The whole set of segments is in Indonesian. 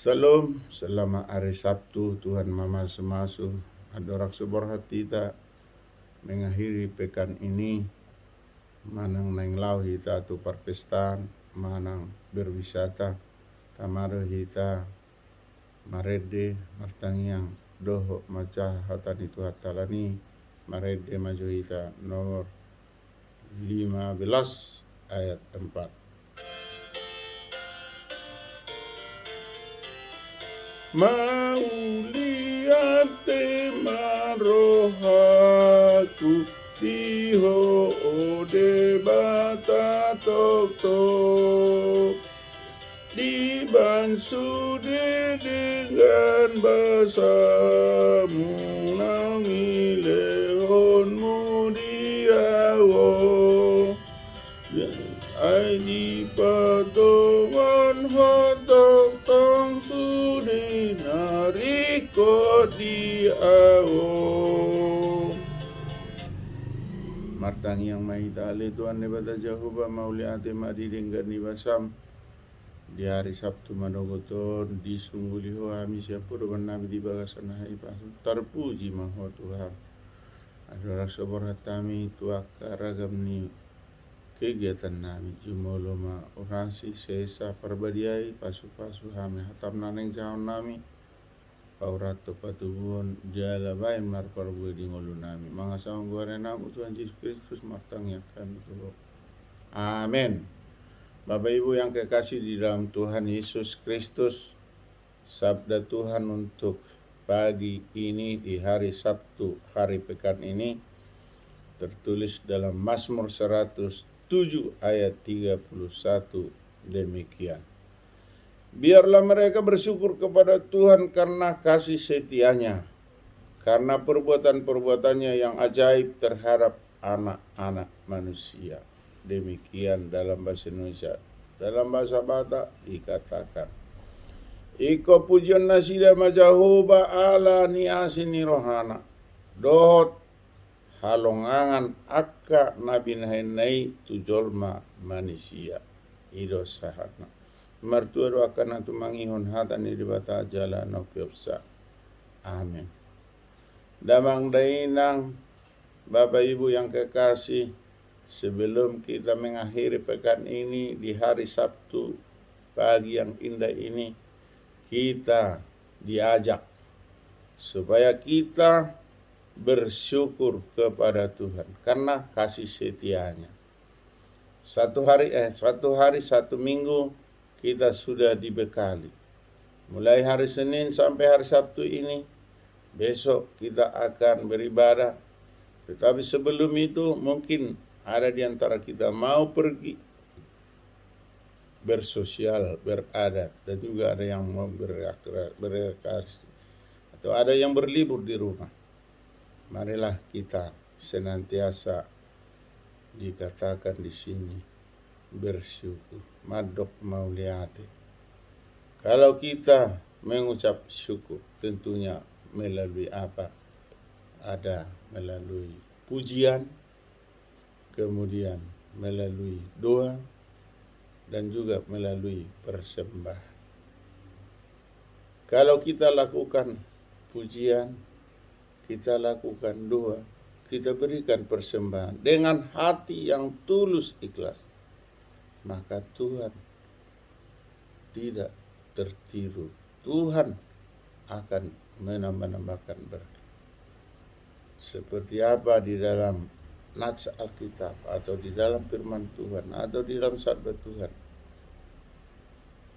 Salam, selama hari Sabtu Tuhan mama semasu adorak subor hati ta mengakhiri pekan ini manang naing lau hita tu perpestaan manang berwisata tamaro hita marede martangiang doho maca hatani tu hatalani marede maju hita nomor 15 ayat 4. Mauliate marohatu diho ode bata tok tok dibansude dengan basamu nangi lehonmu diawo ai di patongan hotok tong sudi nariko diawo martangi yang mahita ale Tuhan nebata Jehovah mauliate madidenggan ni basam di hari Sabtu manogoton di sungguliho ami siapa doban nabi di bagasan hai pasu terpuji maho Tuhan adalah sobor hatami tuaka ragam ni kegiatan nami jumolo ma orasi sesa perbadiai pasu-pasu hami hatam naneng jaon nami paurato patubuon jala bain mar parbu di ngolu nami mangasang gore namu Tuhan Yesus Kristus martang yang kami tuh. Amin. Bapak Ibu yang kekasih di dalam Tuhan Yesus Kristus, sabda Tuhan untuk pagi ini di hari Sabtu, hari pekan ini tertulis dalam Mazmur 107 ayat 31 demikian. Biarlah mereka bersyukur kepada Tuhan karena kasih setianya, karena perbuatan-perbuatannya yang ajaib terhadap anak-anak manusia. Demikian dalam bahasa Indonesia. Dalam bahasa Batak dikatakan, iko pujian nasida majahoba ala ni asini rohana dohot halongangan akka nabi nahinai tujolma manusia ido sahana martua do akan atu mangihon hatani di bata jala no piopsa. Amin. Damang dainang Bapak Ibu yang kekasih, sebelum kita mengakhiri pekan ini di hari Sabtu pagi yang indah ini, kita diajak supaya kita bersyukur kepada Tuhan karena kasih setianya. Satu hari satu minggu kita sudah dibekali. Mulai hari Senin sampai hari Sabtu ini, besok kita akan beribadah. Tetapi sebelum itu mungkin ada di antara kita mau pergi bersosial, beradat, dan juga ada yang mau berekreasi atau ada yang berlibur di rumah. Marilah kita senantiasa dikatakan di sini bersyukur. Madok mauliate. Kalau kita mengucap syukur, tentunya melalui apa? Ada melalui pujian, kemudian melalui doa, dan juga melalui persembahan. Kalau kita lakukan pujian, kita lakukan doa, kita berikan persembahan dengan hati yang tulus ikhlas, maka Tuhan tidak tertiru. Tuhan akan menambahkan berkat. Seperti apa di dalam nats Alkitab atau di dalam firman Tuhan atau di dalam sabda Tuhan.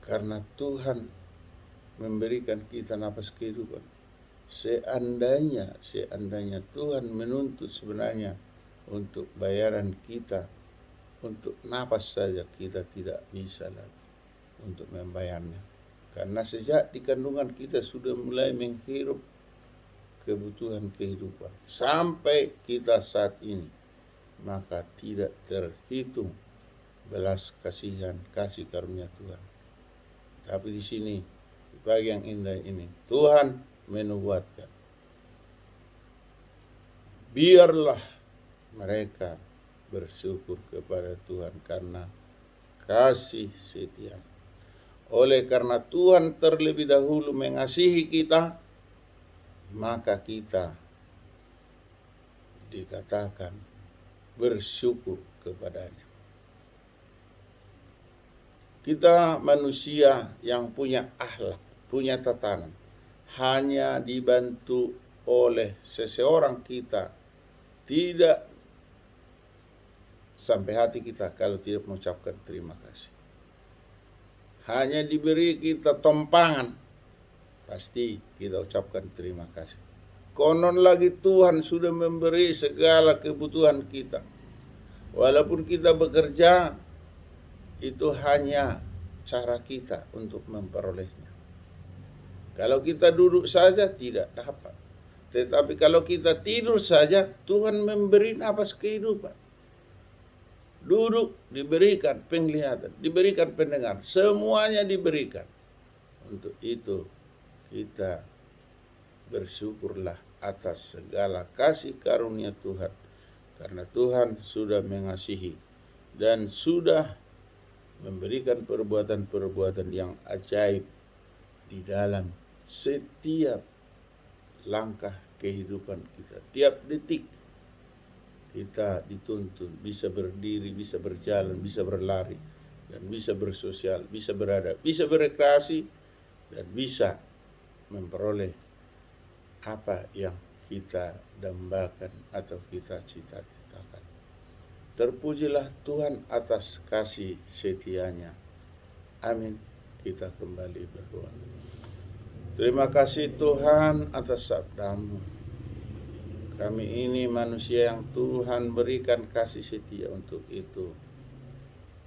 Karena Tuhan memberikan kita nafas kehidupan. Seandainya Tuhan menuntut sebenarnya untuk bayaran kita untuk nafas saja, kita tidak bisa lagi untuk membayarnya. Karena sejak di kandungan kita sudah mulai menghirup kebutuhan kehidupan sampai kita saat ini, maka tidak terhitung belas kasihan kasih karunia Tuhan. Tapi di sini di pagi yang indah ini Tuhan menubuatkan, biarlah mereka bersyukur kepada Tuhan karena kasih setia. Oleh karena Tuhan terlebih dahulu mengasihi kita, maka kita dikatakan bersyukur kepadanya. Kita manusia yang punya akhlak, punya tatanan, hanya dibantu oleh seseorang kita tidak sampai hati kita kalau tidak mengucapkan terima kasih. Hanya diberi kita tompangan, pasti kita ucapkan terima kasih. Konon lagi Tuhan sudah memberi segala kebutuhan kita. Walaupun kita bekerja, itu hanya cara kita untuk memperolehnya. Kalau kita duduk saja tidak dapat. Tetapi kalau kita tidur saja, Tuhan memberi napas kehidupan. Duduk diberikan penglihatan, diberikan pendengar, semuanya diberikan. Untuk itu kita bersyukurlah atas segala kasih karunia Tuhan. Karena Tuhan sudah mengasihi dan sudah memberikan perbuatan-perbuatan yang ajaib di dalam setiap langkah kehidupan kita. Tiap detik kita dituntun bisa berdiri, bisa berjalan, bisa berlari, dan bisa bersosial, bisa beradab, bisa berekreasi, dan bisa memperoleh apa yang kita dambakan atau kita cita-citakan. Terpujilah Tuhan atas kasih setianya. Amin. Kita kembali berdoa. Terima kasih Tuhan atas sabdamu. Kami ini manusia yang Tuhan berikan kasih setia, untuk itu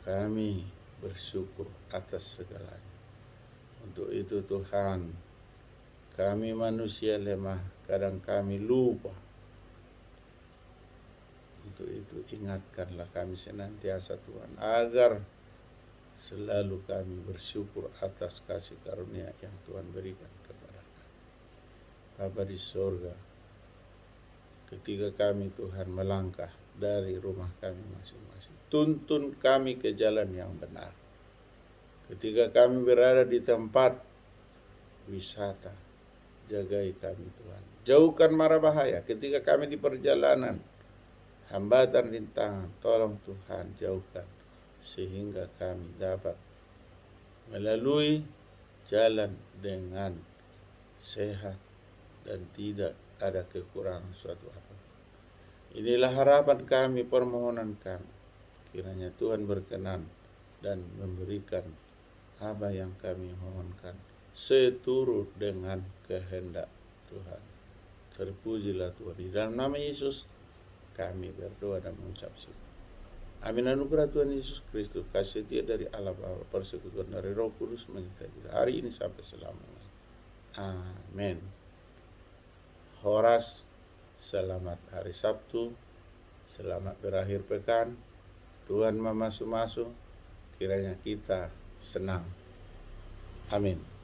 kami bersyukur atas segalanya. Untuk itu Tuhan, kami manusia lemah, kadang kami lupa. Untuk itu ingatkanlah kami senantiasa Tuhan, agar selalu kami bersyukur atas kasih karunia yang Tuhan berikan kepada kami. Bapa di sorga, ketika kami Tuhan melangkah dari rumah kami masing-masing, tuntun kami ke jalan yang benar. Ketika kami berada di tempat wisata, jagai kami Tuhan. Jauhkan mara bahaya. Ketika kami di perjalanan, hambatan rintangan, tolong Tuhan jauhkan, sehingga kami dapat melalui jalan dengan sehat dan tidak ada kekurangan suatu apa. Inilah harapan kami, permohonan kami. Kiranya Tuhan berkenan dan memberikan apa yang kami mohonkan seturut dengan kehendak Tuhan. Terpujilah Tuhan. Di dalam nama Yesus kami berdoa dan mengucap syukur. Amin. Anugerah Tuhan Yesus Kristus, kasih setia dari Allah Bapa, persekutuan dari Roh Kudus menyertai kita hari ini sampai selamanya. Amin. Horas, selamat hari Sabtu, selamat berakhir pekan. Tuhan memasuk-masuk, kiranya kita senang. Amin.